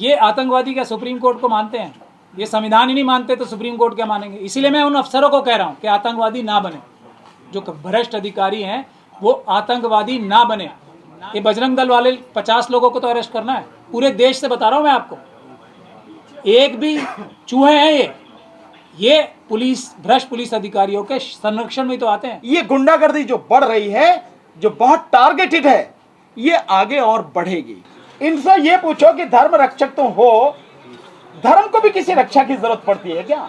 ये आतंकवादी क्या सुप्रीम कोर्ट को मानते हैं? ये संविधान ही नहीं मानते तो सुप्रीम कोर्ट क्या मानेंगे? इसीलिए मैं उन अफसरों को कह रहा हूं कि आतंकवादी ना बने, जो भ्रष्ट अधिकारी हैं वो आतंकवादी ना बने। ये बजरंग दल वाले 50 लोगों को तो अरेस्ट करना है, पूरे देश से बता रहा हूं मैं आपको। एक भी चूहे हैं ये पुलिस, भ्रष्ट पुलिस अधिकारियों के संरक्षण में तो आते हैं। ये गुंडागर्दी जो बढ़ रही है, जो बहुत टारगेटेड है, ये आगे और बढ़ेगी। इनसे ये पूछो कि धर्म रक्षक तो हो, धर्म को भी किसी रक्षा की जरूरत पड़ती है क्या?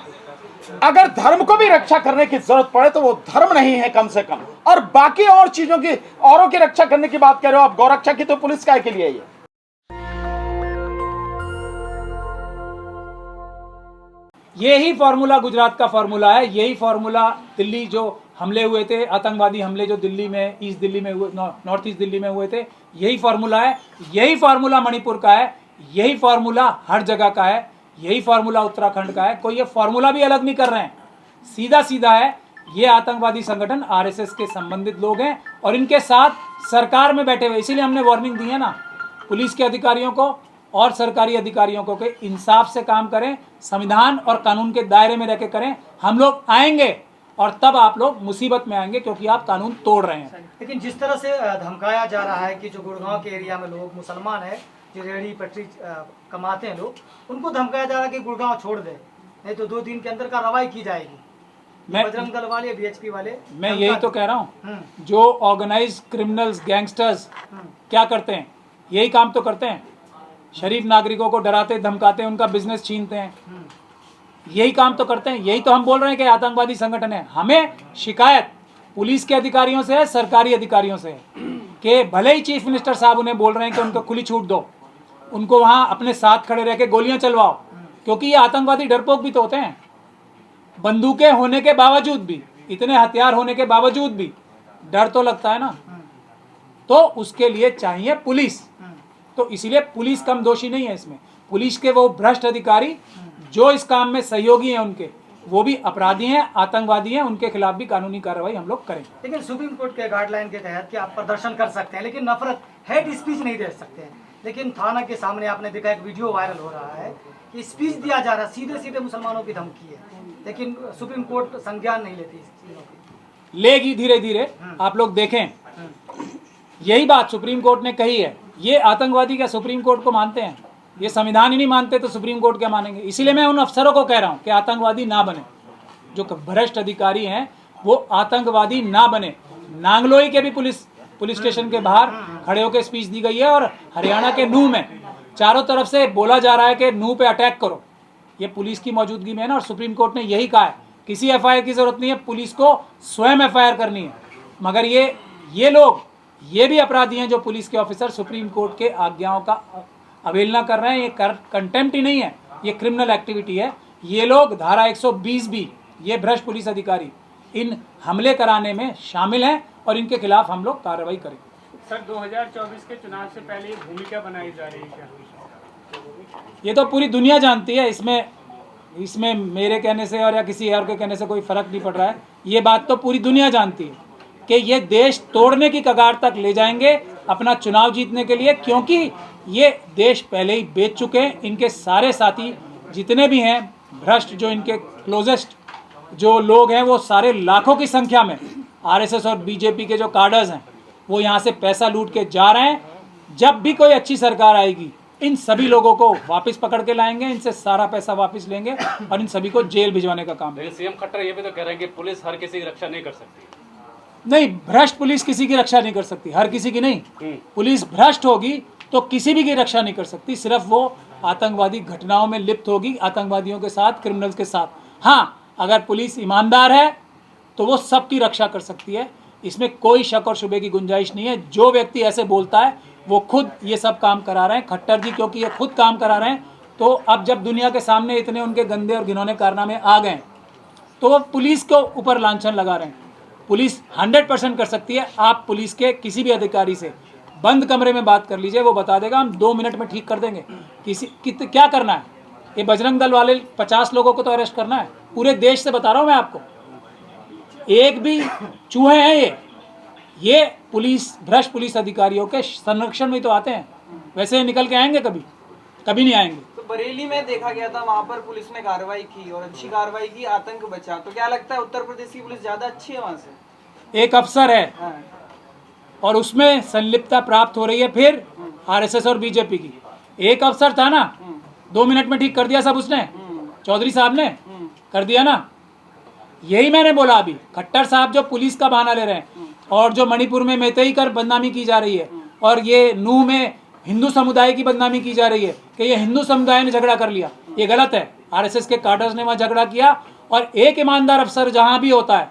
अगर धर्म को भी रक्षा करने की जरूरत पड़े तो वो धर्म नहीं है कम से कम। और बाकी और चीजों की, औरों की रक्षा करने की बात कर रहे हो आप, गौरक्षा की तो पुलिस काय के लिए है? यही फॉर्मूला गुजरात का फॉर्मूला है, यही फॉर्मूला दिल्ली जो हमले हुए थे, आतंकवादी हमले जो दिल्ली में, ईस्ट दिल्ली में हुए, नॉर्थ ईस्ट दिल्ली में हुए थे, यही फॉर्मूला है। यही फॉर्मूला मणिपुर का है, यही फॉर्मूला हर जगह का है, यही फॉर्मूला उत्तराखंड का है। कोई ये फॉर्मूला भी अलग नहीं कर रहे हैं, सीधा सीधा है। ये आतंकवादी संगठन आरएसएस के संबंधित लोग हैं और इनके साथ सरकार में बैठे हुए। इसीलिए हमने वार्निंग दी है ना पुलिस के अधिकारियों को और सरकारी अधिकारियों को कि इंसाफ से काम करें, संविधान और कानून के दायरे में रहकर करें। हम लोग आएंगे और तब आप लोग मुसीबत में आएंगे क्योंकि आप कानून तोड़ रहे हैं। लेकिन जिस तरह से धमकाया जा रहा है कि जो गुड़गांव के एरिया में लोग मुसलमान है, जो रेहड़ी पटरी कमाते हैं लोग, उनको धमकाया जा रहा है कि गुड़गांव छोड़ दे, नहीं तो 2 दिन के अंदर कार्रवाई की जाएगी। बजरंग दल वाले, बीएचपी वाले, मैं यही तो कह रहा हूँ, जो ऑर्गेनाइज क्रिमिनल्स, गैंगस्टर्स क्या करते हैं, यही काम तो करते हैं। शरीफ नागरिकों को डराते धमकाते हैं, उनका बिजनेस छीनते हैं, यही काम तो करते हैं। यही तो हम बोल रहे हैं कि आतंकवादी संगठन है। हमें शिकायत पुलिस के अधिकारियों से है, सरकारी अधिकारियों से है कि भले ही चीफ मिनिस्टर साहब उन्हें बोल रहे हैं कि उनको खुली छूट दो, उनको वहां अपने साथ खड़े रह के गोलियां चलवाओ, क्योंकि ये आतंकवादी डरपोक भी तो होते हैं। बंदूकें होने के बावजूद भी, इतने हथियार होने के बावजूद भी डर तो लगता है ना, तो उसके लिए चाहिए पुलिस। तो इसीलिए पुलिस कम दोषी नहीं है इसमें। पुलिस के वो भ्रष्ट अधिकारी जो इस काम में सहयोगी हैं, उनके वो भी अपराधी हैं, आतंकवादी हैं, उनके खिलाफ भी कानूनी कार्रवाई हम लोग करें। लेकिन सुप्रीम कोर्ट के गाइडलाइन के तहत कि आप प्रदर्शन कर सकते हैं, लेकिन नफरत, हेट स्पीच नहीं दे सकते हैं। लेकिन थाना के सामने आपने देखा एक वीडियो वायरल हो रहा है कि स्पीच दिया जा रहा है, सीधे सीधे मुसलमानों की धमकी है, लेकिन सुप्रीम कोर्ट संज्ञान नहीं लेती इस चीजों की। लेगी धीरे धीरे, आप लोग देखें। यही बात सुप्रीम कोर्ट ने कही है। ये आतंकवादी क्या सुप्रीम कोर्ट को मानते हैं? ये संविधान ही नहीं मानते तो सुप्रीम कोर्ट क्या मानेंगे? इसीलिए मैं उन अफसरों को कह रहा हूं कि आतंकवादी ना बने, जो भ्रष्ट अधिकारी हैं वो आतंकवादी ना बने। नांगलोई के भी पुलिस स्टेशन के बाहर खड़े होकर स्पीच दी गई है और हरियाणा के नूह में चारों तरफ से बोला जा रहा है कि नूह पे अटैक करो। ये पुलिस की मौजूदगी में है ना, और सुप्रीम कोर्ट ने यही कहा है किसी एफआईआर की जरूरत नहीं है, पुलिस को स्वयं एफआईआर करनी है। मगर ये लोग, ये भी अपराधी हैं जो पुलिस के ऑफिसर सुप्रीम कोर्ट के आज्ञाओं का अवहेलना कर रहे हैं। ये कंटेम्प्ट ही नहीं है, ये क्रिमिनल एक्टिविटी है। ये लोग धारा 120 भी, ये भ्रष्ट पुलिस अधिकारी इन हमले कराने में शामिल हैं और इनके खिलाफ हम लोग कार्रवाई करें। सर 2024 के चुनाव से पहले ये भूमिका बनाई जा रही है क्या? ये तो पूरी दुनिया जानती है, इसमें मेरे कहने से और या किसी और के कहने से कोई फर्क नहीं पड़ रहा है। ये बात तो पूरी दुनिया जानती है कि ये देश तोड़ने की कगार तक ले जाएंगे अपना चुनाव जीतने के लिए, क्योंकि ये देश पहले ही बेच चुके हैं। इनके सारे साथी जितने भी हैं भ्रष्ट, जो इनके क्लोजेस्ट जो लोग हैं, वो सारे लाखों की संख्या में आरएसएस और बीजेपी के जो कार्डर्स हैं वो यहाँ से पैसा लूट के जा रहे हैं। जब भी कोई अच्छी सरकार आएगी इन सभी लोगों को वापस पकड़ के लाएंगे, इनसे सारा पैसा वापस लेंगे और इन सभी को जेल भिजवाने का काम है। सीएम खट्टर ये भी तो कह रहे हैं कि पुलिस हर किसी की रक्षा नहीं कर सकती। नहीं, भ्रष्ट पुलिस किसी की रक्षा नहीं कर सकती, हर किसी की नहीं। पुलिस भ्रष्ट होगी तो किसी भी की रक्षा नहीं कर सकती, सिर्फ वो आतंकवादी घटनाओं में लिप्त होगी, आतंकवादियों के साथ, क्रिमिनल्स के साथ। हाँ, अगर पुलिस ईमानदार है तो वो सबकी रक्षा कर सकती है, इसमें कोई शक और शुबे की गुंजाइश नहीं है। जो व्यक्ति ऐसे बोलता है वो खुद ये सब काम करा रहे हैं, खट्टर जी, क्योंकि ये खुद काम करा रहे हैं। तो अब जब दुनिया के सामने इतने उनके गंदे और घिनौने कारनामे आ गए तो वो पुलिस के ऊपर लांछन लगा रहे हैं। पुलिस 100% कर सकती है। आप पुलिस के किसी भी अधिकारी से बंद कमरे में बात कर लीजिए, वो बता देगा, हम 2 मिनट में ठीक कर देंगे। क्या करना है? ये बजरंग दल वाले 50 लोगों को तो अरेस्ट करना है, पूरे देश से बता रहा हूं मैं आपको। एक भी चूहे हैं ये पुलिस, भ्रष्ट पुलिस अधिकारियों के संरक्षण में तो आते हैं, वैसे निकल के आएंगे कभी? कभी नहीं आएंगे। तो बरेली में देखा गया था, वहाँ पर पुलिस ने कार्रवाई की और अच्छी कार्रवाई की, आतंक बचा। तो क्या लगता है उत्तर प्रदेश की पुलिस ज्यादा अच्छी है वहाँ से? एक अफसर है हाँ। और उसमें संलिप्तता प्राप्त हो रही है फिर आरएसएस और बीजेपी की। एक अफसर था ना, 2 मिनट में ठीक कर दिया सब उसने, चौधरी साहब ने कर दिया ना। यही मैंने बोला अभी, खट्टर साहब जो पुलिस का बहाना ले रहे हैं और जो मणिपुर में मेतई कर बदनामी की जा रही है और ये नूह में हिंदू समुदाय की बदनामी की जा रही है कि ये हिंदू समुदाय ने झगड़ा कर लिया, ये गलत है। आरएसएस के काडर्स ने वहाँ झगड़ा किया और एक ईमानदार अफसर जहाँ भी होता है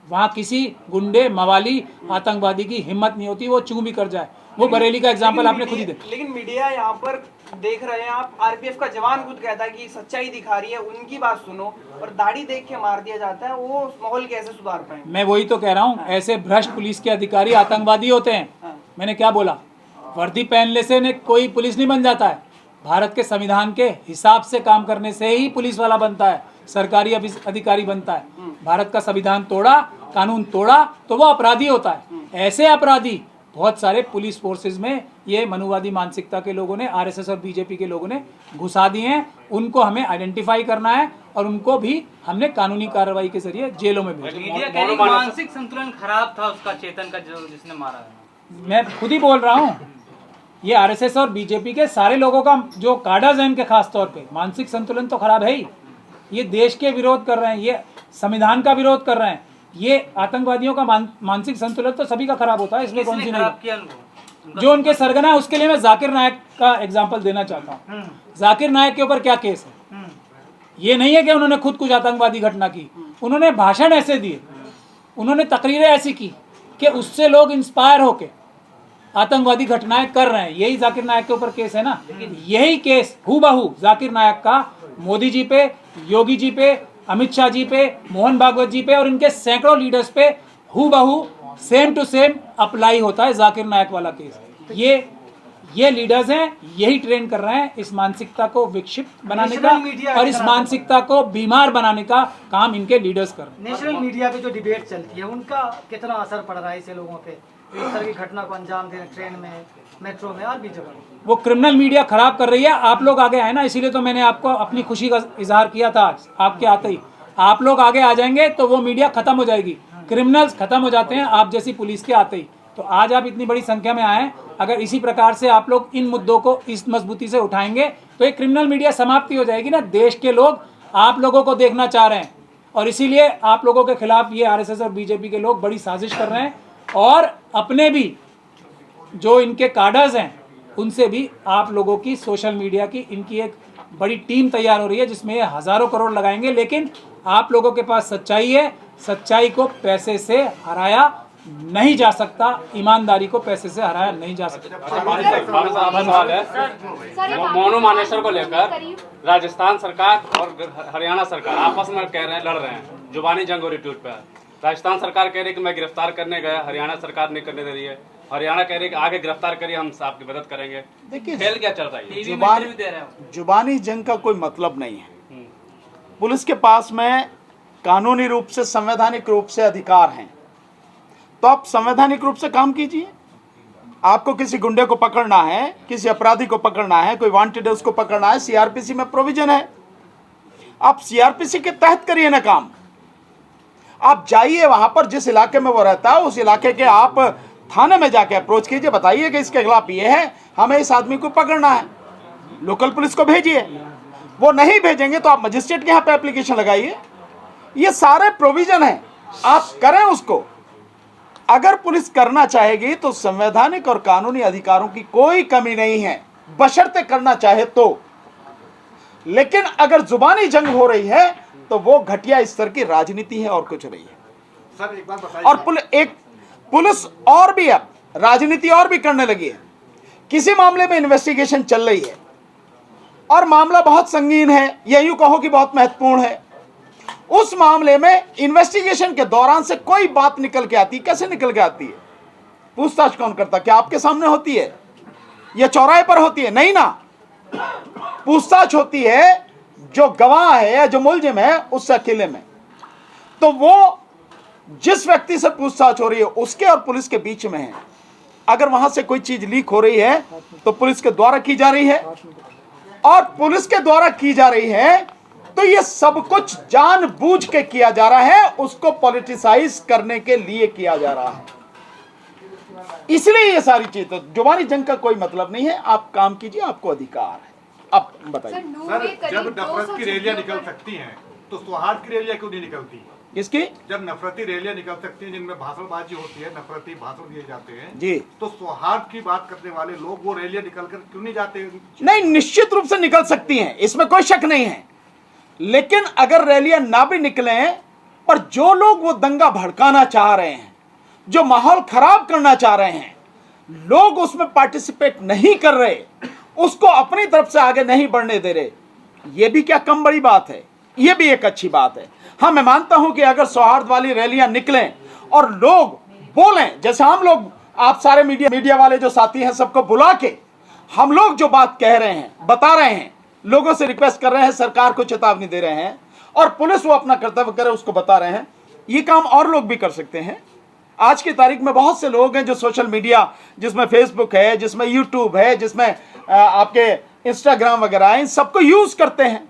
वहाँ किसी गुंडे मवाली आतंकवादी की हिम्मत नहीं होती, वो चूं भी कर जाए। वो बरेली का एग्जाम्पल आपने खुद ही देखा। लेकिन मीडिया यहाँ पर देख रहे हैं आप, आरपीएफ का जवान खुद कहता है कि सच्चाई दिखा रही है, उनकी बात सुनो, और दाढ़ी देख के मार दिया जाता है। वो माहौल कैसे सुधार पाएंगे? मैं वही तो कह रहा हूँ, ऐसे भ्रष्ट पुलिस के अधिकारी आतंकवादी होते हैं। मैंने क्या बोला, वर्दी पहनने से ने कोई पुलिस नहीं बन जाता है। भारत के संविधान के हिसाब से काम करने से ही पुलिस वाला बनता है, सरकारी अधिकारी बनता है। भारत का संविधान तोड़ा, कानून तोड़ा तो वो अपराधी होता है। ऐसे अपराधी बहुत सारे पुलिस फोर्सेस में ये मनुवादी मानसिकता के लोगों ने, आरएसएस और बीजेपी के लोगों ने घुसा दिए हैं। उनको हमें आइडेंटिफाई करना है और उनको भी हमने कानूनी कार्रवाई के जरिए जेलों में भेजना। मीडिया कह रही है मानसिक संतुलन खराब था उसका, चेतन का जो जिसने मारा है। मैं खुद ही बोल रहा हूँ, ये आरएसएस और बीजेपी के सारे लोगों का जो काडर्स हैं इनके खास तौर पे मानसिक संतुलन तो खराब है ही। ये देश के विरोध कर रहे हैं, ये संविधान का विरोध कर रहे हैं, ये आतंकवादियों का मानसिक संतुलन तो सभी का खराब होता है, इसमें कौन सी नहीं। जो उनके सरगना है उसके लिए मैं जाकिर नायक का एग्जाम्पल देना चाहता हूँ। जाकिर नायक के ऊपर क्या केस है? ये नहीं है कि उन्होंने खुद कुछ आतंकवादी घटना की, उन्होंने भाषण ऐसे दिए, उन्होंने तकरीरें ऐसी की कि उससे लोग इंस्पायर होके आतंकवादी घटनाएं कर रहे हैं। यही जाकिर नायक के ऊपर केस है ना। यही केस हूबहू जाकिर नायक का मोदी जी पे, योगी जी पे, अमित शाह जी पे, मोहन भागवत जी पे और इनके सैकड़ों लीडर्स पे हूबहू सेम टू सेम अप्लाई होता है जाकिर नायक वाला केस। ये लीडर्स हैं, यही ट्रेन कर रहे हैं इस मानसिकता को विक्षिप्त बनाने का और इस मानसिकता को बीमार बनाने का काम इनके लीडर्स कर रहे हैं। नेशनल मीडिया पे जो डिबेट चलती है उनका कितना असर पड़ रहा है ऐसे लोगों पे, इस तरह की घटना को अंजाम देने ट्रेन में, मेट्रो में और भी जगह? वो क्रिमिनल मीडिया खराब कर रही है। आप लोग आगे आए ना, इसीलिए तो मैंने आपको अपनी खुशी का इजहार किया था आज आपके आते ही। आप लोग आगे आ जाएंगे तो वो मीडिया खत्म हो जाएगी, क्रिमिनल्स खत्म हो जाते हैं आप जैसी पुलिस के आते ही। तो आज आप इतनी बड़ी संख्या में आए, अगर इसी प्रकार से आप लोग इन मुद्दों को इस मजबूती से उठाएंगे तो एक क्रिमिनल मीडिया समाप्ति हो जाएगी ना। देश के लोग आप लोगों को देखना चाह रहे हैं और इसीलिए आप लोगों के खिलाफ ये आरएसएस और बीजेपी के लोग बड़ी साजिश कर रहे हैं और अपने भी जो इनके काडर्स हैं उनसे भी आप लोगों की सोशल मीडिया की इनकी एक बड़ी टीम तैयार हो रही है जिसमें ये हजारों करोड़ लगाएंगे। लेकिन आप लोगों के पास सच्चाई है, सच्चाई को पैसे से हराया नहीं जा सकता, ईमानदारी को पैसे से हराया नहीं जा सकता। सवाल है मोनू मानेसर को लेकर राजस्थान सरकार और हरियाणा सरकार आपस में कह रहे हैं, लड़ रहे हैं, जुबानी जंग हो रही ट्वीट पे। राजस्थान सरकार कह रही है कि मैं गिरफ्तार करने गया, हरियाणा सरकार नहीं करने दे रही है। हरियाणा कह रही है कि आगे गिरफ्तार करिए, हम आपकी मदद करेंगे। देखिए खेल क्या चल रहा है? जुबानी जंग का कोई मतलब नहीं है। पुलिस के पास में कानूनी रूप से, संवैधानिक रूप से अधिकार हैं, तो आप संवैधानिक रूप से काम कीजिए। आपको किसी गुंडे को पकड़ना है, किसी अपराधी को पकड़ना है, कोई वांटेड है उसको पकड़ना है, सीआरपीसी में प्रोविजन है, आप सीआरपीसी के तहत करिए ना काम। आप जाइए वहां पर जिस इलाके में वो रहता है, उस इलाके के आप थाने में जाके अप्रोच कीजिए, बताइए कि इसके खिलाफ ये है, हमें इस आदमी को पकड़ना है, लोकल पुलिस को भेजिए। वो नहीं भेजेंगे तो आप मजिस्ट्रेट के यहाँ पे एप्लीकेशन लगाइए। ये सारे प्रोविजन है, आप करें उसको। अगर पुलिस करना चाहेगी तो संवैधानिक और कानूनी अधिकारों की कोई कमी नहीं है, बशर्ते करना चाहे तो। लेकिन अगर जुबानी जंग हो रही है तो वो घटिया स्तर की राजनीति है और कुछ नहीं है। सर एक बात बताइए। और पुलिस और भी अब राजनीति और भी करने लगी है। किसी मामले में इन्वेस्टिगेशन चल रही है और मामला बहुत संगीन है, या यूं कहो कि बहुत महत्वपूर्ण है, उस मामले में इन्वेस्टिगेशन के दौरान से कोई बात निकल के आती, कैसे निकल के आती है? पूछताछ कौन करता? क्या आपके सामने होती है या चौराहे पर होती है? नहीं ना, पूछताछ होती है जो गवाह है या जो मुलजिम है उससे अकेले में। तो वो जिस व्यक्ति से पूछताछ हो रही है उसके और पुलिस के बीच में है। अगर वहां से कोई चीज लीक हो रही है तो पुलिस के द्वारा की जा रही है और पुलिस के द्वारा की जा रही है, तो ये सब कुछ जानबूझ के किया जा रहा है, उसको पॉलिटिसाइज करने के लिए किया जा रहा है। इसलिए ये सारी चीज, तो जुबानी जंग का कोई मतलब नहीं है। आप काम कीजिए, आपको अधिकार है। अब बताइए सर, जब नफरत की रैलियां निकल सकती हैं तो सौहार्द की रैलियां क्यों नहीं निकलती? किसकी? जब नफरती रैलियां निकल सकती हैं जिनमें भाषणबाजी होती है, नफरती भाषण दिए जाते हैं जी, तो सौहार्द की बात करने वाले लोग वो रैलियां निकलकर क्यों नहीं जाते? नहीं, निश्चित रूप से निकल सकती हैं, इसमें कोई शक नहीं है। लेकिन अगर रैलियां ना भी निकले, पर जो लोग वो दंगा भड़काना चाह रहे हैं, जो माहौल खराब करना चाह रहे हैं, लोग उसमें पार्टिसिपेट नहीं कर रहे, उसको अपनी तरफ से आगे नहीं बढ़ने दे रहे, ये भी क्या कम बड़ी बात है? ये भी एक अच्छी बात है। हाँ, मैं मानता हूं कि अगर सौहार्द वाली रैलियां निकलें और लोग बोलें, जैसे हम लोग, आप सारे मीडिया वाले जो साथी हैं, सबको बुला के हम लोग जो बात कह रहे हैं, बता रहे हैं, लोगों से रिक्वेस्ट कर रहे हैं, सरकार को चेतावनी दे रहे हैं, और पुलिस वो अपना कर्तव्य करे, उसको बता रहे हैं। ये काम और लोग भी कर सकते हैं। आज की तारीख में बहुत से लोग हैं जो सोशल मीडिया, जिसमें फेसबुक है, जिसमें यूट्यूब है, जिसमें आपके इंस्टाग्राम वगैरह है, इन सबको यूज करते हैं,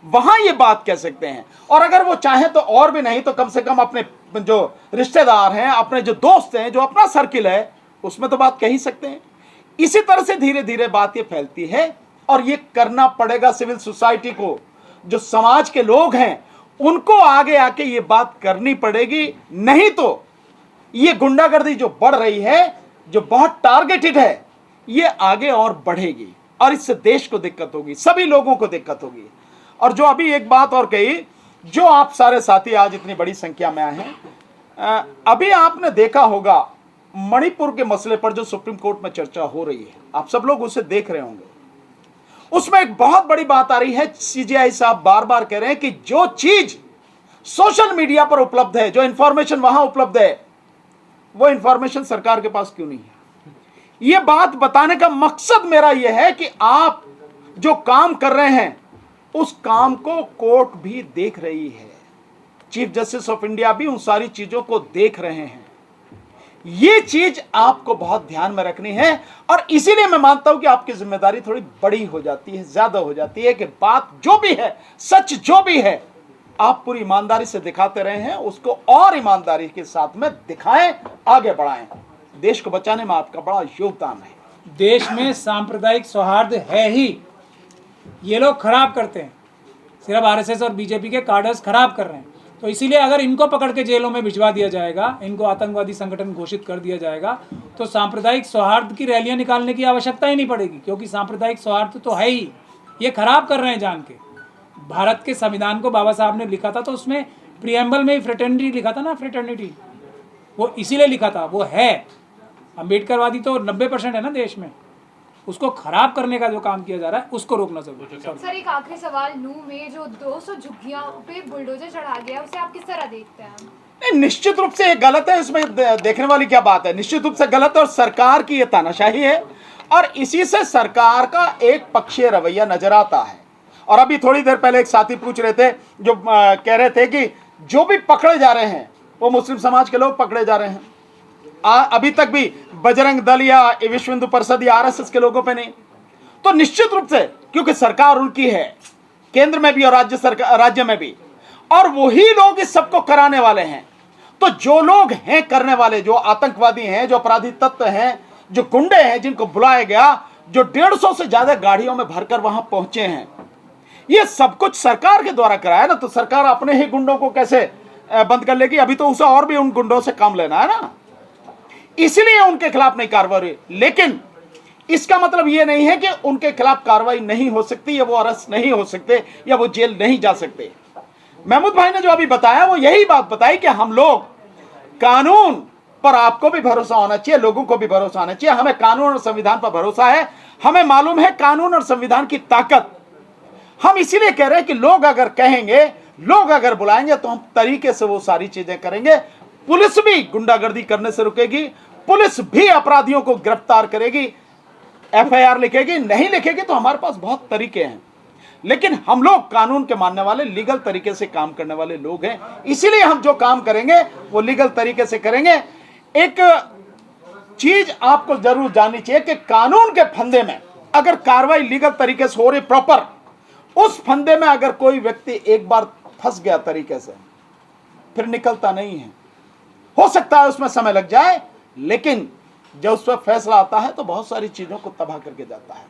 वहां ये बात कह सकते हैं। और अगर वो चाहें तो और भी नहीं तो कम से कम अपने जो रिश्तेदार हैं, अपने जो दोस्त हैं, जो अपना सर्किल है, उसमें तो बात कह ही सकते हैं। इसी तरह से धीरे धीरे बात ये फैलती है, और ये करना पड़ेगा सिविल सोसाइटी को, जो समाज के लोग हैं उनको आगे आके ये बात करनी पड़ेगी। नहीं तो ये गुंडागर्दी जो बढ़ रही है, जो बहुत टारगेटेड है, ये आगे और बढ़ेगी, और इससे देश को दिक्कत होगी, सभी लोगों को दिक्कत होगी। और जो अभी एक बात और कही, जो आप सारे साथी आज इतनी बड़ी संख्या में आए हैं, अभी आपने देखा होगा मणिपुर के मसले पर जो सुप्रीम कोर्ट में चर्चा हो रही है, आप सब लोग उसे देख रहे होंगे। उसमें एक बहुत बड़ी बात आ रही है, सीजेआई साहब बार बार कह रहे हैं कि जो चीज सोशल मीडिया पर उपलब्ध है, जो इंफॉर्मेशन वहां उपलब्ध है, वो इंफॉर्मेशन सरकार के पास क्यों नहीं है। यह बात बताने का मकसद मेरा यह है कि आप जो काम कर रहे हैं, उस काम को कोर्ट भी देख रही है, चीफ जस्टिस ऑफ इंडिया भी उन सारी चीजों को देख रहे हैं। ये चीज आपको बहुत ध्यान में रखनी है, और इसीलिए मैं मानता हूं कि आपकी जिम्मेदारी थोड़ी बड़ी हो जाती है, ज्यादा हो जाती है, कि बात जो भी है, सच जो भी है, आप पूरी ईमानदारी से दिखाते रहे हैं, उसको और ईमानदारी के साथ में दिखाएं, आगे बढ़ाएं। देश को बचाने में आपका बड़ा योगदान है। देश में सांप्रदायिक सौहार्द है ही, ये लोग खराब करते हैं, सिर्फ आरएसएस और बीजेपी के कार्डर्स खराब कर रहे हैं। तो इसीलिए अगर इनको पकड़ के जेलों में भिजवा दिया जाएगा, इनको आतंकवादी संगठन घोषित कर दिया जाएगा, तो सांप्रदायिक सौहार्द की रैलियां निकालने की आवश्यकता ही नहीं पड़ेगी, क्योंकि सांप्रदायिक सौहार्द तो है ही। ये खराब कर रहे हैं जान के। भारत के संविधान को बाबा साहब ने लिखा था, तो उसमें प्रियम्बल में ही फ्रेटर्निटी लिखा था ना, फ्रेटर्निटी, वो इसीलिए लिखा था, वो है। अम्बेडकरवादी तो 90% है ना देश में, उसको खराब करने का जो काम किया जा रहा है, उसको रोकना जरूरी है। सर, एक आखिरी सवाल, नूह में जो 200 झुग्गियों पे बुलडोजर चढ़ा गया, उसे आप किस तरह देखते हैं? नहीं, निश्चित रूप से ये गलत है, इसमें देखने वाली क्या बात है, निश्चित रूप से गलत है, और सरकार की ये तानाशाही है, और इसी से सरकार का एक पक्षीय रवैया नजर आता है। और अभी थोड़ी देर पहले एक साथी पूछ रहे थे, जो कह रहे थे कि जो भी पकड़े जा रहे हैं वो मुस्लिम समाज के लोग पकड़े जा रहे हैं। अभी तक भी बजरंग दल या विश्व हिंदू परिषद या आरएसएस के लोगों पे नहीं। तो निश्चित रूप से, क्योंकि सरकार उनकी है, केंद्र में भी और राज्य में भी, और वही लोग इस सबको कराने वाले हैं। तो जो लोग हैं करने वाले, जो आतंकवादी हैं, जो अपराधी तत्व हैं, जो गुंडे हैं, जिनको बुलाया गया, जो 150 से ज्यादा गाड़ियों में भरकर वहां पहुंचे हैं, ये सब कुछ सरकार के द्वारा कराया ना। तो सरकार अपने ही गुंडों को कैसे बंद कर लेगी? अभी तो उसे और भी उन गुंडों से काम लेना है ना, इसलिए उनके खिलाफ नहीं कार्रवाई हुई। लेकिन इसका मतलब यह नहीं है कि उनके खिलाफ कार्रवाई नहीं हो सकती, या वो अरेस्ट नहीं हो सकते, या वो जेल नहीं जा सकते। महमूद भाई ने जो अभी बताया, वो यही बात बताई कि हम लोग कानून पर, आपको भी भरोसा होना चाहिए, लोगों को भी भरोसा होना चाहिए। हमें कानून और संविधान पर भरोसा है, हमें मालूम है कानून और संविधान की ताकत। हम इसीलिए कह रहे हैं कि लोग अगर कहेंगे, लोग अगर बुलाएंगे, तो हम तरीके से वो सारी चीजें करेंगे। पुलिस भी गुंडागर्दी करने से रुकेगी, पुलिस भी अपराधियों को गिरफ्तार करेगी, एफआईआर लिखेगी, नहीं लिखेगी तो हमारे पास बहुत तरीके हैं। लेकिन हम लोग कानून के मानने वाले, लीगल तरीके से काम करने वाले लोग हैं, इसीलिए हम जो काम करेंगे वो लीगल तरीके से करेंगे। एक चीज आपको जरूर जाननी चाहिए कि कानून के फंदे में अगर कार्रवाई लीगल तरीके से हो रही प्रॉपर, उस फंदे में अगर कोई व्यक्ति एक बार फंस गया तरीके से, फिर निकलता नहीं है। हो सकता है उसमें समय लग जाए, लेकिन जब उस पर फैसला आता है तो बहुत सारी चीजों को तबाह करके जाता है।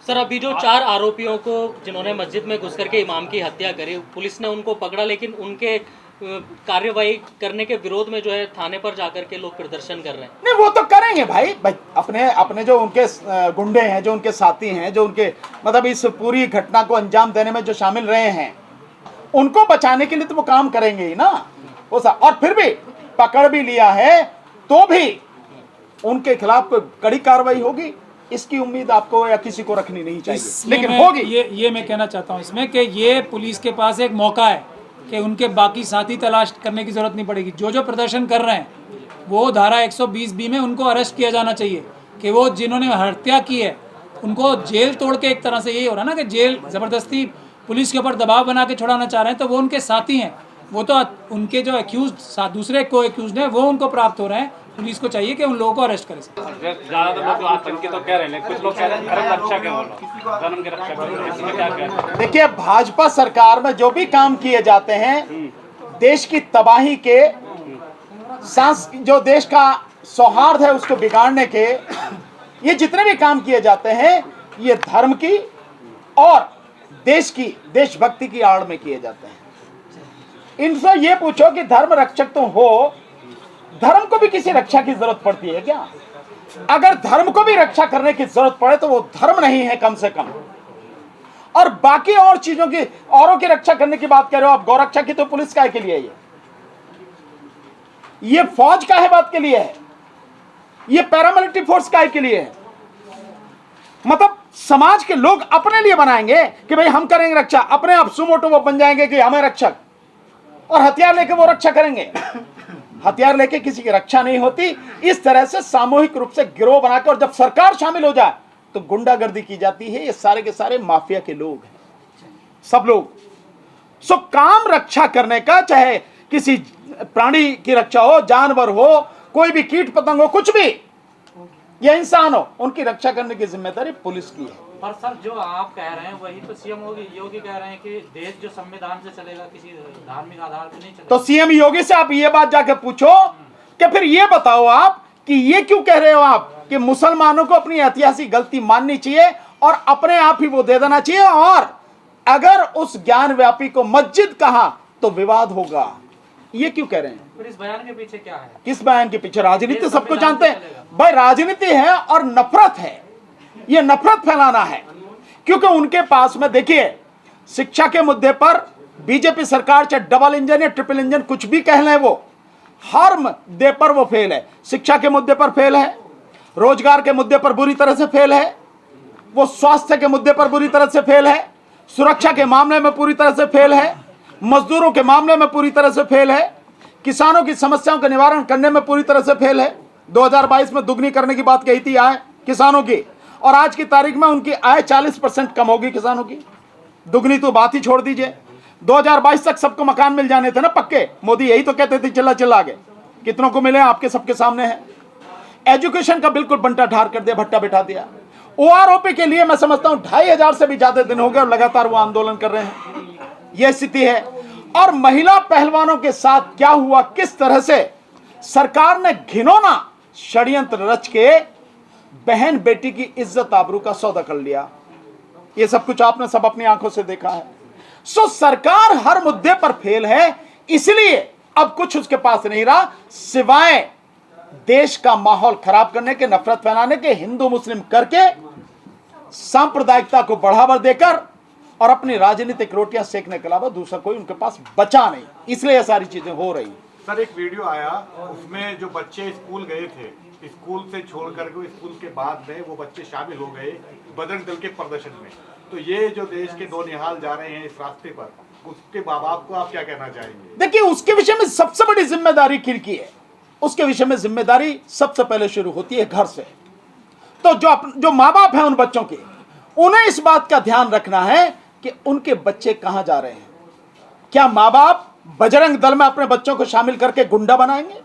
सर, अभी जो 4 आरोपियों को जिन्होंने मस्जिद में घुस करके इमाम की हत्या करी, पुलिस ने उनको पकड़ा, लेकिन उनके कार्यवाही करने के विरोध में जो है थाने पर जाकर के लोग प्रदर्शन कर रहे हैं। नहीं, वो तो करेंगे भाई अपने जो उनके गुंडे हैं, जो उनके साथी हैं, जो उनके मतलब इस पूरी घटना को अंजाम देने में जो शामिल रहे हैं, उनको बचाने के लिए तो वो काम करेंगे ही ना। वो और फिर भी पकड़ भी लिया है तो भी उनके खिलाफ कोई कड़ी कार्रवाई होगी, इसकी उम्मीद आपको या किसी को रखनी नहीं चाहिए, लेकिन होगी। ये मैं कहना चाहता हूँ इसमें कि ये पुलिस के पास एक मौका है कि उनके बाकी साथी तलाश करने की जरूरत नहीं पड़ेगी। जो प्रदर्शन कर रहे हैं वो धारा 120B में उनको अरेस्ट किया जाना चाहिए कि वो जिन्होंने हत्या की है उनको जेल तोड़ के, एक तरह से यही हो रहा है ना कि जेल जबरदस्ती पुलिस के ऊपर दबाव बना के छुड़ाना चाह रहे हैं, तो वो उनके साथी हैं, वो तो उनके जो एक्यूज दूसरे को एक्यूज हैं वो उनको प्राप्त हो रहे हैं। पुलिस को चाहिए कि उन लोगों को अरेस्ट करे। ज्यादातर लोग आतंकी तो कह रहे हैं, कुछ लोग कह रहे हैं धर्म रक्षा के बोलो, धर्म के रक्षा के, इसमें क्या कहना है? देखिए, भाजपा सरकार में जो भी काम किए जाते हैं देश की तबाही के, जो देश का सौहार्द है उसको बिगाड़ने के, ये जितने भी काम किए जाते हैं ये धर्म की और देश की देशभक्ति की आड़ में किए जाते हैं। इनसे ये पूछो कि धर्म रक्षक तो हो, धर्म को भी किसी रक्षा की जरूरत पड़ती है क्या? अगर धर्म को भी रक्षा करने की जरूरत पड़े तो वो धर्म नहीं है कम से कम। और बाकी और चीजों की, औरों की रक्षा करने की बात कर रहे हो आप, गौरक्षा की तो पुलिस काय के लिए है, ये फौज का है बात के लिए है, ये पैरामिलिट्री फोर्स काय के लिए है। मतलब समाज के लोग अपने लिए बनाएंगे कि भाई हम करेंगे रक्षा, अपने आप सुमोटो वो बन जाएंगे कि हमें रक्षक, और हथियार लेके वो रक्षा करेंगे। हथियार लेके किसी की रक्षा नहीं होती। इस तरह से सामूहिक रूप से गिरोह बनाकर, और जब सरकार शामिल हो जाए तो गुंडागर्दी की जाती है। ये सारे के सारे माफिया के लोग हैं, सब लोग। सो काम रक्षा करने का, चाहे किसी प्राणी की रक्षा हो, जानवर हो, कोई भी कीट पतंग हो, कुछ भी, या इंसान हो, उनकी रक्षा करने की जिम्मेदारी पुलिस की है। पर सर, जो आप कह रहे हैं वही तो सीएम योगी कह रहे हैं कि देश जो संविधान से चलेगा, किसी धार्मिक आधार पर नहीं चलेगा। तो सीएम योगी से आप ये बात जाके पूछो कि फिर ये बताओ आप कि ये क्यों कह रहे हो आप कि मुसलमानों को अपनी ऐतिहासिक गलती माननी चाहिए और अपने आप ही वो दे देना चाहिए, और अगर उस ज्ञान व्यापी को मस्जिद कहा तो विवाद होगा। ये क्यों कह रहे हैं? फिर इस बयान के पीछे क्या है? किस बयान के पीछे? राजनीति सबको जानते हैं भाई, राजनीति है और नफरत है। ये नफरत फैलाना है, क्योंकि उनके पास में देखिए, शिक्षा के मुद्दे पर बीजेपी सरकार चाहे डबल इंजन या ट्रिपल इंजन कुछ भी कह लें, वो हर मुद्दे पर वो फेल है। शिक्षा के मुद्दे पर फेल है, रोजगार के मुद्दे पर बुरी तरह से फेल है, वो स्वास्थ्य के मुद्दे पर बुरी तरह से फेल है, सुरक्षा के मामले में पूरी तरह से फेल है, मजदूरों के मामले में पूरी तरह से फेल है, किसानों की समस्याओं का निवारण करने में पूरी तरह से फेल है। 2022 में दुगनी करने की बात कही थी आय किसानों की, और आज की तारीख में उनकी आय 40% कम होगी किसानों की। दुगनी तो बात ही छोड़ दीजिए। 2022 तक सबको मकान मिल जाने थे ना पक्के, मोदी यही तो कहते थे चिल्ला चिल्ला के। कितनों को मिले आपके सबके सामने है। एजुकेशन का बिल्कुल बंटा ढार कर दिया, भट्टा बैठा दिया। ओआरओपी के लिए मैं समझता हूं 2500 से भी ज्यादा दिन हो गए और लगातार वो आंदोलन कर रहे हैं। यह स्थिति है। और महिला पहलवानों के साथ क्या हुआ, किस तरह से सरकार ने घिनौना षड्यंत्र रच के बहन बेटी की इज्जत आबरू का सौदा कर लिया, ये सब कुछ आपने सब अपनी आंखों से देखा है। सो सरकार हर मुद्दे पर फेल है, इसलिए अब कुछ उसके पास नहीं रहा सिवाय देश का माहौल खराब करने के, नफरत फैलाने के, हिंदू मुस्लिम करके, सांप्रदायिकता को बढ़ावा देकर और अपनी राजनीतिक रोटियां सेकने के अलावा दूसरा कोई उनके पास बचा नहीं। इसलिए ये सारी चीजें हो रही। सर, एक वीडियो आया, उसमें जो बच्चे स्कूल गए थे, स्कूल से छोड़ करके स्कूल के बाद में वो बच्चे शामिल हो गए बजरंग दल के प्रदर्शन में। तो ये जो देश के दो निहाल जा रहे हैं इस रास्ते पर, उसके माँ बाप को आप क्या कहना चाहेंगे? देखिए, उसके विषय में सबसे बड़ी जिम्मेदारी किनकी है? उसके विषय में जिम्मेदारी सबसे पहले शुरू होती है घर से। तो जो माँ बाप हैं उन बच्चों के, उन्हें इस बात का ध्यान रखना है कि उनके बच्चे कहां जा रहे हैं। क्या माँ बाप बजरंग दल में अपने बच्चों को शामिल करके गुंडा बनाएंगे,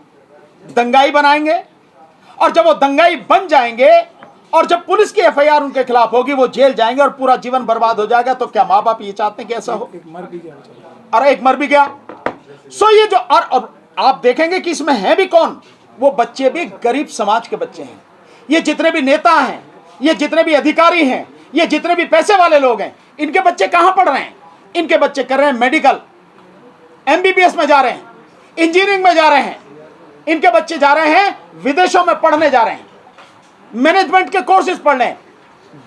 दंगाई बनाएंगे? और जब वो दंगाई बन जाएंगे और जब पुलिस की एफआईआर उनके खिलाफ होगी वो जेल जाएंगे और पूरा जीवन बर्बाद हो जाएगा। तो क्या माँ बाप ये चाहते हैं कि ऐसा हो? मर भी गया। अरे एक मर भी गया। सो ये जो और आप देखेंगे कि इसमें है भी कौन, वो बच्चे भी गरीब समाज के बच्चे हैं। ये जितने भी नेता हैं, ये जितने भी अधिकारी हैं, ये जितने भी पैसे वाले लोग हैं, इनके बच्चे कहां पढ़ रहे हैं? इनके बच्चे कर रहे हैं मेडिकल, एमबीबीएस में जा रहे हैं, इंजीनियरिंग में जा रहे हैं, इनके बच्चे जा रहे हैं विदेशों में पढ़ने जा रहे हैं, मैनेजमेंट के कोर्सेज पढ़ रहे हैं।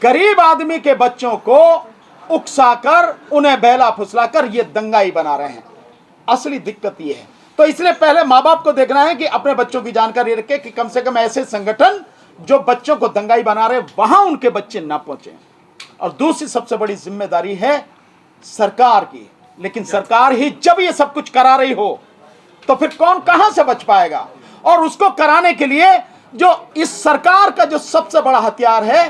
गरीब आदमी के बच्चों को उकसाकर, उन्हें बहला फुसलाकर ये दंगाई बना रहे हैं। असली दिक्कत ये है। तो इसलिए पहले माँ बाप को देखना है कि अपने बच्चों की जानकारी रखे कि कम से कम ऐसे संगठन जो बच्चों को दंगाई बना रहे वहां उनके बच्चे ना पहुंचे। और दूसरी सबसे बड़ी जिम्मेदारी है सरकार की। लेकिन सरकार ही जब ये सब कुछ करा रही हो तो फिर कौन कहां से बच पाएगा? और उसको कराने के लिए जो इस सरकार का जो सबसे बड़ा हथियार है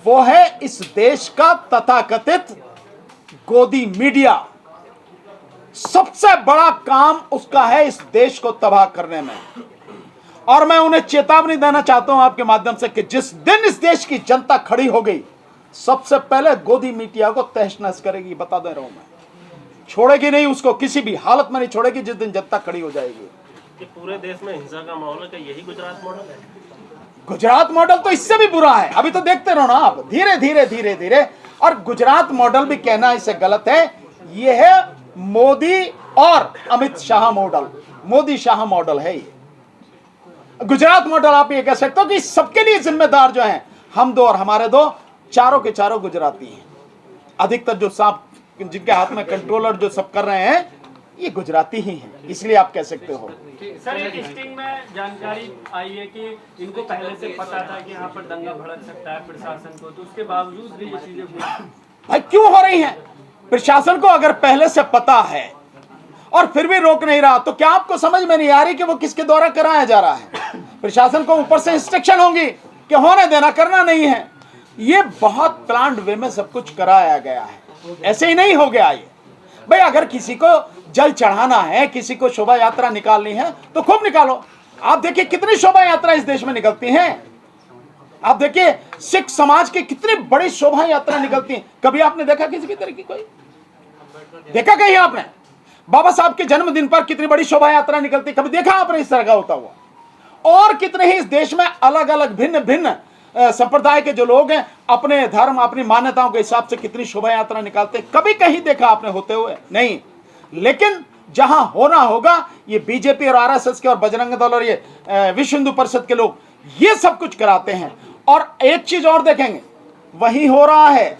वो है इस देश का तथाकथित गोदी मीडिया। सबसे बड़ा काम उसका है इस देश को तबाह करने में। और मैं उन्हें चेतावनी देना चाहता हूं आपके माध्यम से कि जिस दिन इस देश की जनता खड़ी हो गई, सबसे पहले गोदी मीडिया को तहस नहस करेगी। बता दे रहा हूं मैं, छोड़ेगी नहीं उसको, किसी भी हालत में नहीं छोड़ेगी जिस दिन जनता खड़ी हो जाएगी। कि पूरे देश में हिंसा का माहौल है, क्या यही गुजरात मॉडल है? गुजरात मॉडल तो इससे भी बुरा है। अभी तो देखते रहो ना आप, धीरे धीरे धीरे धीरे। और गुजरात मॉडल भी कहना इसे गलत है। यह है मोदी और अमित शाह मॉडल, मोदी शाह मॉडल है ये गुजरात मॉडल। आप ये कह सकते हो कि सबके लिए जिम्मेदार जो हैं हम दो और हमारे दो, चारों के चारों गुजराती हैं। अधिकतर जो सांप जिनके हाथ में कंट्रोलर जो सब कर रहे हैं ये गुजराती ही हैं, इसलिए आप कह सकते हो। सर, एक स्टिंग में जानकारी आई है कि इनको पहले से पता था कि यहाँ पर दंगा भड़क सकता है प्रशासन को, तो उसके बावजूद भी ये चीजें भाई क्यों हो रही हैं? प्रशासन को अगर पहले से पता है और फिर भी रोक नहीं रहा, तो क्या आपको समझ में नहीं आ रही कि वो किसके द्वारा कराया जा रहा है? प्रशासन को ऊपर से इंस्ट्रक्शन होंगी कि होने देना, करना नहीं है। ये बहुत प्लान्ड वे में सब कुछ कराया गया है, ऐसे ही नहीं हो गया ये। भाई अगर किसी को जल चढ़ाना है, किसी को शोभा यात्रा निकालनी है तो खूब निकालो। आप देखिए कितनी शोभा यात्रा इस देश में निकलती हैं। आप देखिए सिख समाज की कितनी बड़ी शोभा यात्रा निकलती है। कभी आपने देखा किसी की तरह की कोई देखा कहीं आपने? बाबा साहब के जन्मदिन पर कितनी बड़ी शोभा यात्रा निकलती, कभी देखा आपने इस तरह का होता हुआ? और कितने ही इस देश में अलग अलग भिन्न भिन्न संप्रदाय के जो लोग हैं अपने धर्म अपनी मान्यताओं के हिसाब से कितनी शोभा यात्रा निकालते, कभी कहीं देखा आपने होते हुए? नहीं। लेकिन जहां होना होगा ये बीजेपी और आरएसएस के और बजरंग दल और ये विश्व हिंदू परिषद के लोग ये सब कुछ कराते हैं। और एक चीज और देखेंगे, वही हो रहा है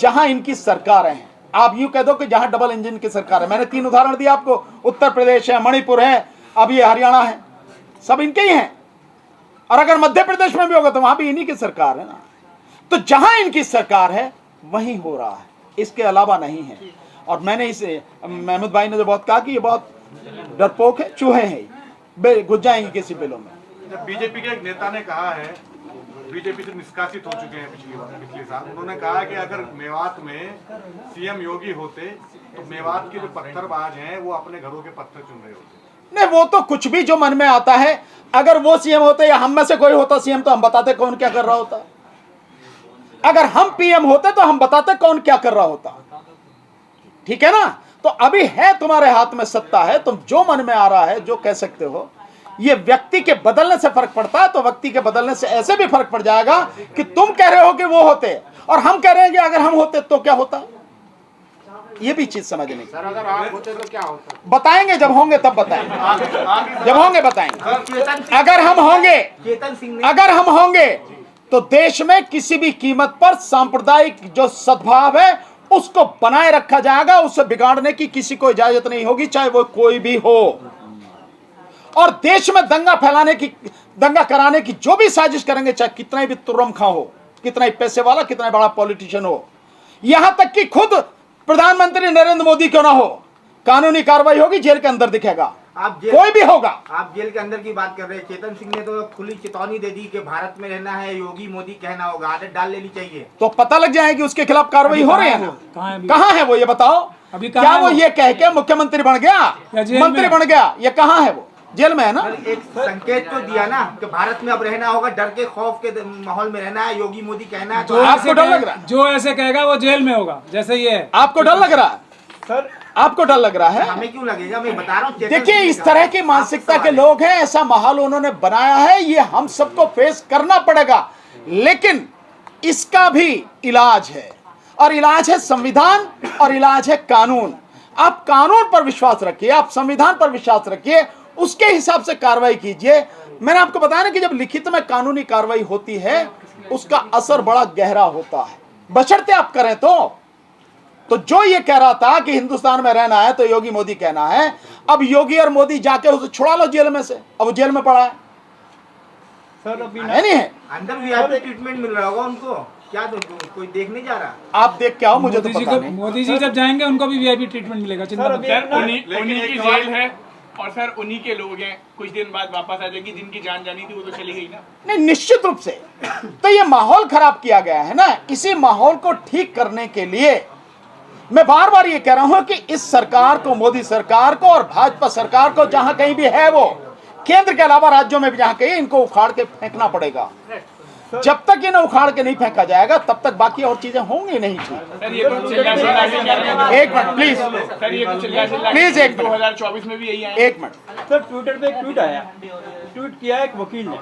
जहां इनकी सरकारें हैं। आप यूं कह दो कि जहां डबल इंजन की सरकार है। मैंने 3 उदाहरण दिया आपको, उत्तर प्रदेश है, मणिपुर है, अब ये हरियाणा है, सब इनके ही हैं। और अगर मध्य प्रदेश में भी होगा तो वहां भी इन्हीं की सरकार है ना। तो जहां इनकी सरकार है वहीं हो रहा है, इसके अलावा नहीं है। और मैंने इसे महमूद भाई ने जो बहुत कहा कि ये बहुत डरपोक है, चूहे हैं, घुस जाएंगे किसी बिलों में। बीजेपी के एक नेता ने कहा है, बीजेपी से निष्कासित हो चुके हैं पिछले साल, उन्होंने कहा कि अगर मेवात में सीएम योगी होते तो मेवात के जो पत्थरबाज हैं वो अपने घरों के पत्थर चुन रहे होते। नहीं, वो तो कुछ भी जो मन में आता है। अगर वो सीएम होते या हम में से कोई होता सीएम तो हम बताते कौन क्या कर रहा होता। अगर हम पीएम होते तो हम बताते कौन क्या कर रहा होता। ठीक है ना? तो अभी है तुम्हारे हाथ में सत्ता है, तुम जो मन में आ रहा है जो कह सकते हो। ये व्यक्ति के बदलने से फर्क पड़ता है, तो व्यक्ति के बदलने से ऐसे भी फर्क पड़ जाएगा कि तुम कह रहे हो कि वो होते और हम कह रहे हैं कि अगर हम होते तो क्या होता। ये भी चीज समझने की। सर अगर आप होते तो क्या होता? बताएंगे, जब होंगे तब बताएंगे, जब होंगे बताएंगे। अगर हम होंगे तो देश में किसी भी कीमत पर सांप्रदायिक जो सद्भाव है उसको बनाए रखा जाएगा, उसे बिगाड़ने की किसी को इजाजत नहीं होगी, चाहे वो कोई भी हो। और देश में दंगा फैलाने की, दंगा कराने की जो भी साजिश करेंगे, चाहे कितना भी तुरमखा हो, कितना ही पैसे वाला, कितना बड़ा पॉलिटिशियन हो, यहां तक कि खुद प्रधानमंत्री नरेंद्र मोदी क्यों ना हो, कानूनी कार्रवाई होगी, जेल के अंदर दिखेगा। कोई भी होगा। आप जेल के अंदर की बात कर रहे हैं। चेतन सिंह ने तो खुली चेतावनी दे दी कि भारत में रहना है योगी मोदी कहना होगा, आदत डाल लेनी चाहिए। तो पता लग जाएगी उसके खिलाफ कार्रवाई हो रही है ना। कहाँ है वो, ये बताओ। अभी क्या वो ये कह के मुख्यमंत्री बन गया, मंत्री बन गया, ये कहाँ है वो? जेल में है ना। एक संकेत तो दिया ना कि भारत में अब रहना होगा, डर के खौफ के माहौल में रहना है, योगी मोदी कहना है। जो आपको डर लग रहा है, जो ऐसे कहेगा वो जेल में होगा, जैसे ये है। आपको डर लग रहा है सर? आपको डर लग रहा है? हमें क्यों लगेगा, मैं बता रहा हूँ। देखिए, इस तरह की मानसिकता के लोग हैं, ऐसा माहौल उन्होंने बनाया है, ये हम सबको फेस करना पड़ेगा। लेकिन इसका भी इलाज है, और इलाज है संविधान, और इलाज है कानून। आप कानून पर विश्वास रखिए, आप संविधान पर विश्वास रखिए, उसके हिसाब से कार्रवाई कीजिए। मैंने आपको बताया ना कि जब लिखित में कानूनी कार्रवाई होती है उसका असर बड़ा गहरा होता है, बशर्ते आप करें तो जो ये कह रहा था कि हिंदुस्तान में रहना है तो योगी मोदी कहना है, अब योगी और मोदी जाके उसे छुड़ा लो जेल में से, अब वो जेल में पड़ा है। सर अभी नहीं है, अंदर वीआईपी ट्रीटमेंट मिल रहा होगा उनको, क्या कोई देख नहीं जा रहा? आप देख के आओ, मुझे तो पता नहीं। मोदी जी जब जाएंगे उनको भी वीआईपी ट्रीटमेंट मिलेगा, चिंता मत करो। उन्हीं की जेल है और सर उन्हीं के लोग हैं, कुछ दिन बाद वापस आ जाएगी। जिनकी जान जानी थी वो तो चली गई ना। नहीं, निश्चित रूप से तो ये माहौल खराब किया गया है ना। इसी माहौल को ठीक करने के लिए मैं बार बार ये कह रहा हूं कि इस सरकार को, मोदी सरकार को और भाजपा सरकार को, जहां कहीं भी है वो, केंद्र के अलावा राज्यों में भी जहां कहीं, इनको उखाड़ के फेंकना पड़ेगा। जब तक इन्हें उखाड़ के नहीं फेंका जाएगा तब तक बाकी और चीजें होंगी नहीं। एक मिनट प्लीज, प्लीज एक मिनट, 2024 में भी यही आया। एक मिनट सर, ट्विटर पे एक ट्वीट आया, ट्वीट किया एक वकील ने,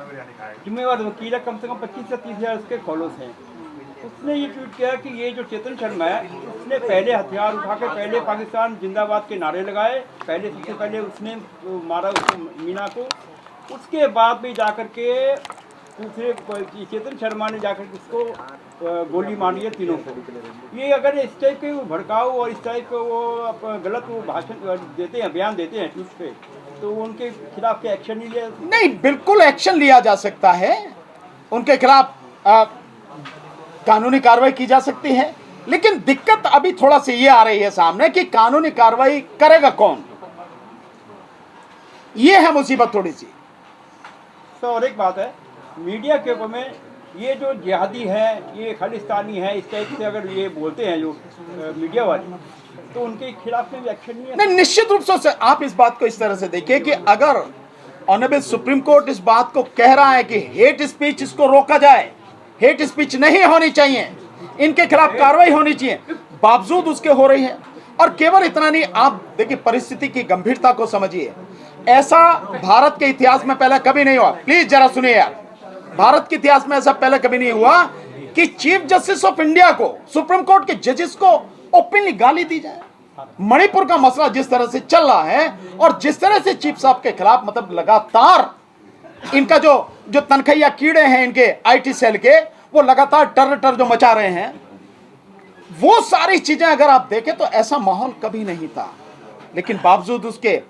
जिम्मेवार वकील है, कम से कम 25 से 30 हजार उसके फॉलोअर्स हैं। उसने ये ट्वीट किया कि ये जो चेतन शर्मा है, उसने पहले हथियार उठा के पहले पाकिस्तान जिंदाबाद के नारे लगाए, पहले सबसे पहले उसने मारा उसको, मीना को। उसके बाद भी जाकर के दूसरे चेतन शर्मा ने जाकर के उसको गोली मारी है, तीनों को। ये अगर इस टाइप के वो भड़काऊ और इस टाइप के वो गलत वो भाषण देते हैं, बयान देते हैं ट्वीट पे, तो उनके खिलाफ क्या एक्शन नहीं लिया? नहीं, बिल्कुल एक्शन लिया जा सकता है, उनके खिलाफ कानूनी कार्रवाई की जा सकती है। लेकिन दिक्कत अभी थोड़ा सी ये आ रही है सामने कि कानूनी कार्रवाई करेगा कौन, ये है मुसीबत थोड़ी सी। तो और एक बात है, मीडिया के ऊपर में ये जो जिहादी है, ये खालिस्तानी है, इस टाइप से अगर ये बोलते हैं जो मीडिया वाले, तो उनके खिलाफ में भी एक्शन नहीं है। नहीं, निश्चित रूप से आप इस बात को इस तरह से देखिए कि अगर ऑनरेबल सुप्रीम कोर्ट इस बात को कह रहा है कि हेट स्पीच इसको रोका जाए, हेट स्पीच नहीं होनी चाहिए, इनके खिलाफ कार्रवाई होनी चाहिए, बावजूद उसके हो रही है। और केवल इतना नहीं, आप देखिए परिस्थिति की गंभीरता को समझिए। ऐसा भारत के इतिहास में पहले कभी नहीं हुआ। प्लीज जरा सुनिए यार, भारत के इतिहास में ऐसा पहले कभी नहीं हुआ कि चीफ जस्टिस ऑफ इंडिया को, सुप्रीम कोर्ट के जजेस को ओपनली गाली दी जाए। मणिपुर का मसला जिस तरह से चल रहा है और जिस तरह से चीफ साहब के खिलाफ मतलब लगातार इनका जो तनखैया कीड़े हैं इनके आईटी सेल के, वो लगातार टर जो मचा रहे हैं, वो सारी चीजें अगर आप देखें तो ऐसा माहौल कभी नहीं था। लेकिन बावजूद उसके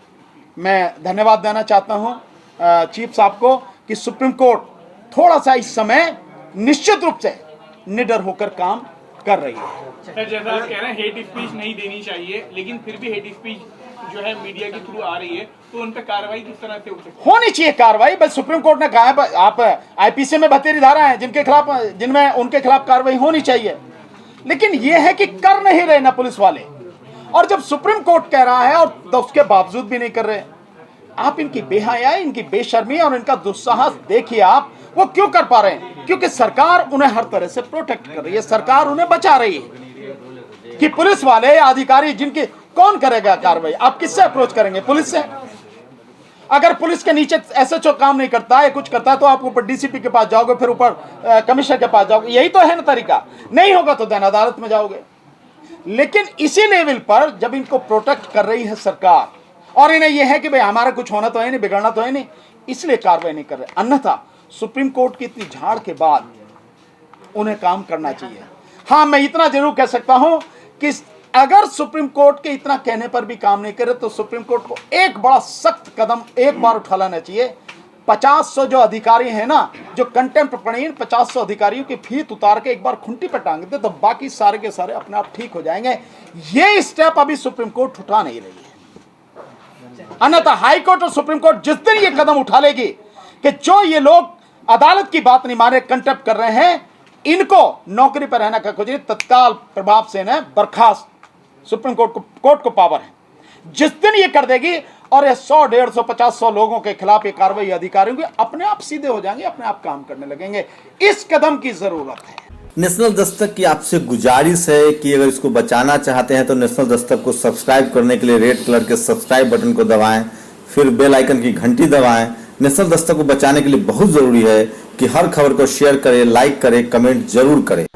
मैं धन्यवाद देना चाहता हूं चीफ साहब को कि सुप्रीम कोर्ट थोड़ा सा इस समय निश्चित रूप से निडर होकर काम कर रही है। सर, जैसा आप कह रहे हैं हेट स्पीच नहीं देनी चाहिए, लेकिन फिर भी हेट स्पीच जो है मीडिया के थ्रू आ रही है, तो उन पर कार्रवाई किस तरह से हो सकती है? होनी चाहिए कार्रवाई। बस सुप्रीम कोर्ट ने कहा है, आप आईपीसी में बतेरी धारा है जिनमें उनके खिलाफ कार्रवाई होनी चाहिए। लेकिन यह है कि कर नहीं रहे ना पुलिस वाले, और जब सुप्रीम कोर्ट कह रहा है और तो उसके बावजूद भी नहीं कर रहे। आप इनकी बेहयाई, इनकी बेशर्मी और इनका दुस्साहस देखिए आप, वो क्यों कर पा रहे हैं? क्योंकि सरकार उन्हें हर तरह से प्रोटेक्ट कर रही है, सरकार उन्हें बचा रही है। कि पुलिस वाले अधिकारी जिनकी, कौन करेगा कार्रवाई? आप किससे अप्रोच करेंगे? पुलिस से। अगर पुलिस के नीचे एसएचओ काम नहीं करता है, कुछ करता है, तो आप ऊपर डीसीपी के पास जाओगे, फिर ऊपर कमिश्नर के पास जाओगे। यही तो है ना तरीका। नहीं होगा तो दैन अदालत में जाओगे। लेकिन इसी लेवल पर जब इनको प्रोटेक्ट कर रही है सरकार, और इन्हें यह है कि भाई हमारा कुछ होना तो है नहीं, बिगड़ना तो है नहीं, इसलिए कार्रवाई नहीं कर रहे। अन्यथा सुप्रीम कोर्ट की इतनी झाड़ के बाद उन्हें काम करना चाहिए। हाँ, मैं इतना जरूर कह सकता हूं कि अगर सुप्रीम कोर्ट के इतना कहने पर भी काम नहीं करे तो सुप्रीम कोर्ट को एक बड़ा सख्त कदम एक बार उठा लेना चाहिए। 50 जो अधिकारी हैं ना, जो कंटेम्प्ट पढ़े, 50 अधिकारियों की फीत उतार के एक बार खुंटी पर टांग दे तो बाकी सारे के सारे अपने आप ठीक हो जाएंगे। ये स्टेप अभी सुप्रीम कोर्ट उठा नहीं रही है। अन्यथा हाई कोर्ट और सुप्रीम कोर्ट जिस दिन ये कदम उठा लेगी कि जो ये लोग अदालत की बात नहीं मान रहे, कंटेम्प्ट कर रहे हैं, इनको नौकरी पर रहना का कुछ तत्काल प्रभाव से इन्हें बर्खास्त, सुप्रीम कोर्ट को पावर है। जिस दिन ये कर देगी, और ये 100, 150, 50 लोगों के खिलाफ ये कार्रवाई अधिकारियों की अपने आप सीधे हो जाएंगे, अपने आप काम करने लगेंगे। इस कदम की जरूरत है। नेशनल दस्तक की आपसे गुजारिश है कि अगर इसको बचाना चाहते हैं तो नेशनल दस्तक को सब्सक्राइब करने के लिए रेड कलर के सब्सक्राइब बटन को दबाएं, फिर बेल आइकन की घंटी दबाएं। नेशनल दस्तक को बचाने के लिए बहुत जरूरी है कि हर खबर को शेयर करें, लाइक करें, कमेंट जरूर करें।